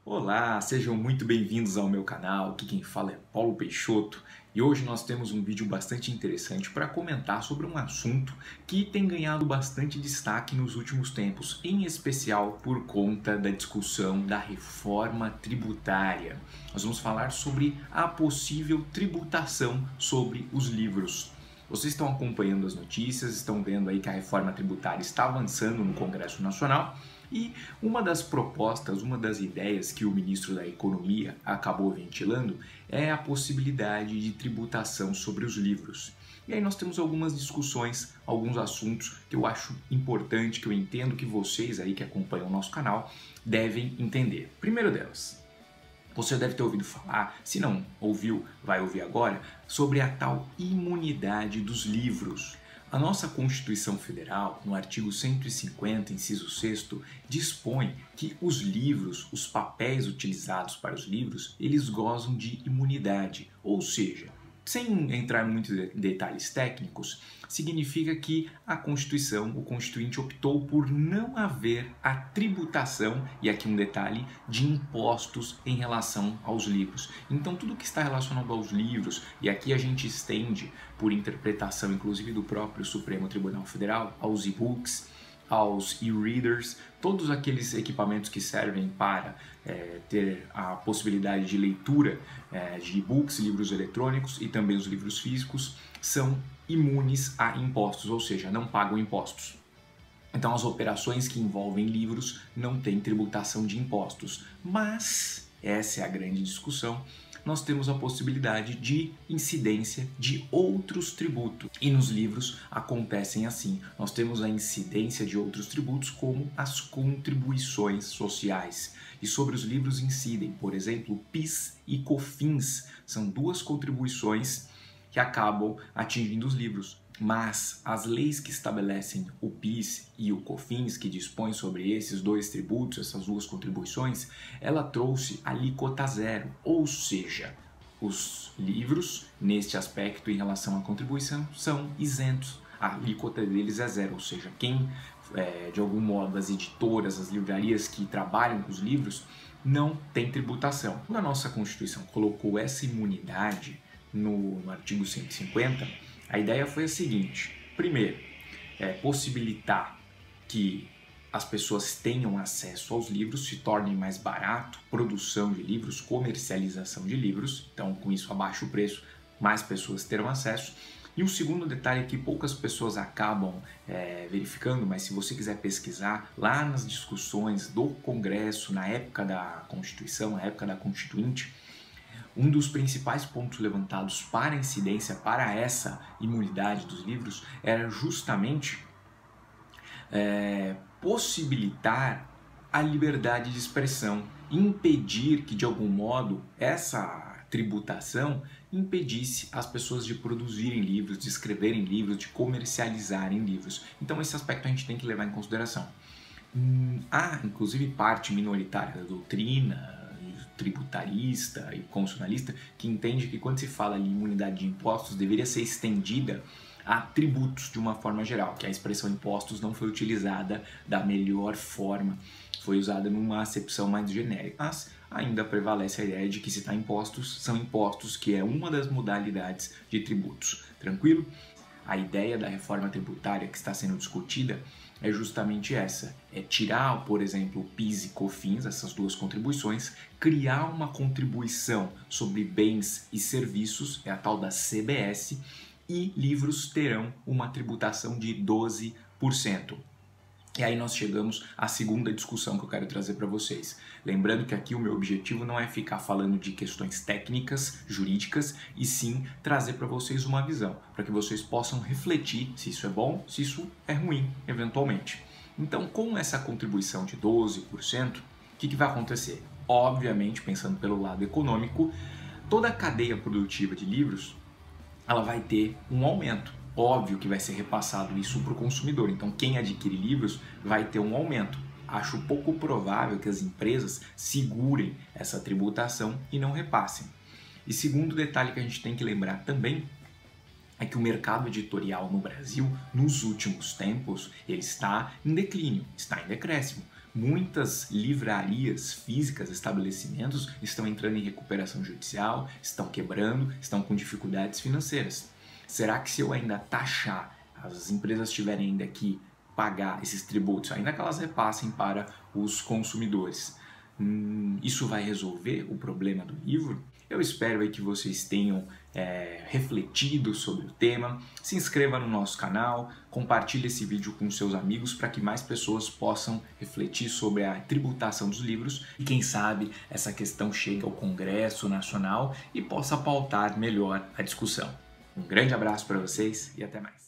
Olá, sejam muito bem-vindos ao meu canal. Aqui quem fala é Paulo Peixoto e hoje nós temos um vídeo bastante interessante para comentar sobre um assunto que tem ganhado bastante destaque nos últimos tempos, em especial por conta da discussão da reforma tributária. Nós vamos falar sobre a possível tributação sobre os livros. Vocês estão acompanhando as notícias, estão vendo aí que a reforma tributária está avançando no Congresso Nacional e uma das propostas, uma das ideias que o ministro da Economia acabou ventilando é a possibilidade de tributação sobre os livros. E aí nós temos algumas discussões, alguns assuntos que eu acho importante, que eu entendo que vocês aí que acompanham o nosso canal devem entender. Primeiro delas, você deve ter ouvido falar, se não ouviu, vai ouvir agora, sobre a tal imunidade dos livros. A nossa Constituição Federal, no artigo 150, inciso 6º, dispõe que os livros, os papéis utilizados para os livros, eles gozam de imunidade, ou seja, sem entrar em muitos detalhes técnicos, significa que a Constituição, o Constituinte optou por não haver a tributação, e aqui um detalhe, de impostos em relação aos livros. Então tudo que está relacionado aos livros, e aqui a gente estende por interpretação inclusive do próprio Supremo Tribunal Federal, aos e-books, aos e-readers, todos aqueles equipamentos que servem para ter a possibilidade de leitura de e-books, livros eletrônicos e também os livros físicos, são imunes a impostos, ou seja, não pagam impostos. Então as operações que envolvem livros não têm tributação de impostos, mas essa é a grande discussão. Nós temos a possibilidade de incidência de outros tributos. E nos livros acontecem assim. Nós temos a incidência de outros tributos como as contribuições sociais. E sobre os livros incidem, por exemplo, PIS e COFINS. São duas contribuições que acabam atingindo os livros. Mas as leis que estabelecem o PIS e o COFINS, que dispõem sobre esses dois tributos, essas duas contribuições, ela trouxe alíquota zero, ou seja, os livros, neste aspecto em relação à contribuição, são isentos. A alíquota deles é zero, ou seja, quem, de algum modo, as editoras, as livrarias que trabalham com os livros, não tem tributação. Quando a nossa Constituição colocou essa imunidade no artigo 150, a ideia foi a seguinte: primeiro, possibilitar que as pessoas tenham acesso aos livros, se tornem mais barato, produção de livros, comercialização de livros, então com isso abaixa o preço, mais pessoas terão acesso. E um segundo detalhe que poucas pessoas acabam verificando, mas se você quiser pesquisar, lá nas discussões do Congresso, na época da Constituição, na época da Constituinte, um dos principais pontos levantados para a incidência, para essa imunidade dos livros, era justamente possibilitar a liberdade de expressão, impedir que, de algum modo, essa tributação impedisse as pessoas de produzirem livros, de escreverem livros, de comercializarem livros. Então esse aspecto a gente tem que levar em consideração. Há, inclusive, parte minoritária da doutrina tributarista e constitucionalista que entende que quando se fala em imunidade de impostos deveria ser estendida a tributos de uma forma geral, que a expressão impostos não foi utilizada da melhor forma, foi usada numa acepção mais genérica, mas ainda prevalece a ideia de que citar impostos são impostos, que é uma das modalidades de tributos. Tranquilo? A ideia da reforma tributária que está sendo discutida é justamente essa, é tirar, por exemplo, o PIS e COFINS, essas duas contribuições, criar uma contribuição sobre bens e serviços, é a tal da CBS, e livros terão uma tributação de 12%. E aí nós chegamos à segunda discussão que eu quero trazer para vocês. Lembrando que aqui o meu objetivo não é ficar falando de questões técnicas, jurídicas, e sim trazer para vocês uma visão, para que vocês possam refletir se isso é bom, se isso é ruim, eventualmente. Então, com essa contribuição de 12%, o que vai acontecer? Obviamente, pensando pelo lado econômico, toda a cadeia produtiva de livros ela vai ter um aumento. Óbvio que vai ser repassado isso para o consumidor, então quem adquire livros vai ter um aumento. Acho pouco provável que as empresas segurem essa tributação e não repassem. E segundo detalhe que a gente tem que lembrar também é que o mercado editorial no Brasil, nos últimos tempos, ele está em declínio, está em decréscimo. Muitas livrarias físicas, estabelecimentos, estão entrando em recuperação judicial, estão quebrando, estão com dificuldades financeiras. Será que se eu ainda taxar, as empresas tiverem ainda que pagar esses tributos, ainda que elas repassem para os consumidores, isso vai resolver o problema do livro? Eu espero aí que vocês tenham refletido sobre o tema. Se inscreva no nosso canal, compartilhe esse vídeo com seus amigos para que mais pessoas possam refletir sobre a tributação dos livros e quem sabe essa questão chegue ao Congresso Nacional e possa pautar melhor a discussão. Um grande abraço para vocês e até mais.